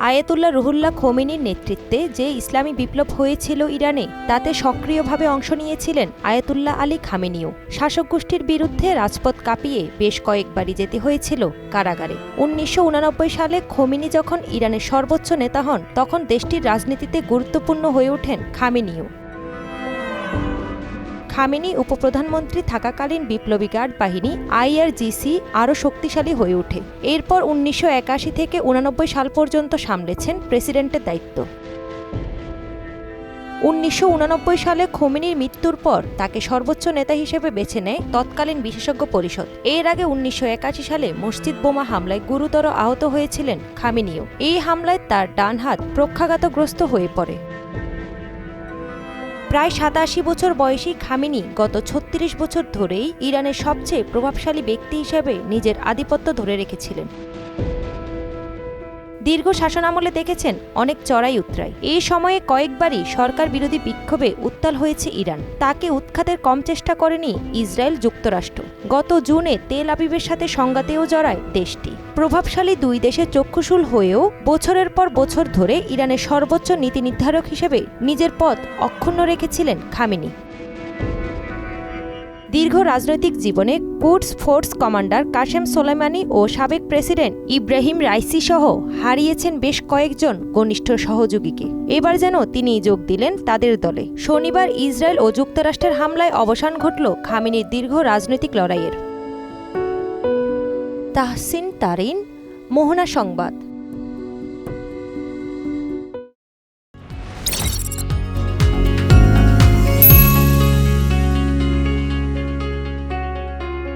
Ayatollah Ruhullah খোমেনির নেতৃত্বে যে ইসলামী বিপ্লব হয়েছিল ইরানে, তাতে সক্রিয়ভাবে অংশ নিয়েছিলেন আয়াতুল্লাহ আলী খামেনিও। শাসক গোষ্ঠীর বিরুদ্ধে রাজপথ কাঁপিয়ে বেশ কয়েকবারই যেতে হয়েছিল কারাগারে। 1989 সালে খোমেনি যখন ইরানের সর্বোচ্চ নেতা হন, তখন দেশটির রাজনীতিতে গুরুত্বপূর্ণ হয়ে ওঠেন খামেনিও। খামেনি উপপ্রধানমন্ত্রী থাকাকালীন বিপ্লবী গার্ড বাহিনী আইআরজিসি আরও শক্তিশালী হয়ে ওঠে। এরপর 1981 থেকে 1989 সাল পর্যন্ত সামলেছেন প্রেসিডেন্টের দায়িত্ব। 1989 সালে খোমেনির মৃত্যুর পর তাকে সর্বোচ্চ নেতা হিসেবে বেছে নেয় তৎকালীন বিশেষজ্ঞ পরিষদ। এর আগে 1981 সালে মসজিদ বোমা হামলায় গুরুতর আহত হয়েছিলেন খামেনিও। এই হামলায় তার ডান হাত পক্ষাঘাতগ্রস্ত হয়ে পড়ে। প্রায় 87 বছর বয়সী খামেনি গত 36 বছর ধরেই ইরানের সবচেয়ে প্রভাবশালী ব্যক্তি হিসেবে নিজের আধিপত্য ধরে রেখেছিলেন। দীর্ঘ শাসনামলে দেখেছেন অনেক চড়াই উতরাই। এই সময়ে কয়েকবারই সরকার বিরোধী বিক্ষোভে উত্তাল হয়েছে ইরান। তাকে উৎখাতের কম চেষ্টা করেনি ইসরায়েল যুক্তরাষ্ট্র। গত জুনে তেল আবিবের সাথে সংঘাতেও জড়ায় দেশটি। প্রভাবশালী দুই দেশের চক্ষুশূল হয়েও বছরের পর বছর ধরে ইরানের সর্বোচ্চ নীতি নির্ধারক হিসেবে নিজের পদ অক্ষুণ্ণ রেখেছিলেন খামেনি। দীর্ঘ রাজনৈতিক জীবনে kudos force commander Kashem Soleimani ও সাবেক প্রেসিডেন্ট ইব্রাহিম রাইসি সহ হারিয়েছেন বেশ কয়েকজন ঘনিষ্ঠ সহযোগীকে। এবার যেন তিনিই যোগ দিলেন তাদের দলে। শনিবার ইসরায়েল ও যুক্তরাষ্ট্রের হামলায় অবসান ঘটল খামেনির দীর্ঘ রাজনৈতিক লড়াইয়ের। তাহসিন তারিন, মোহনা সংবাদ।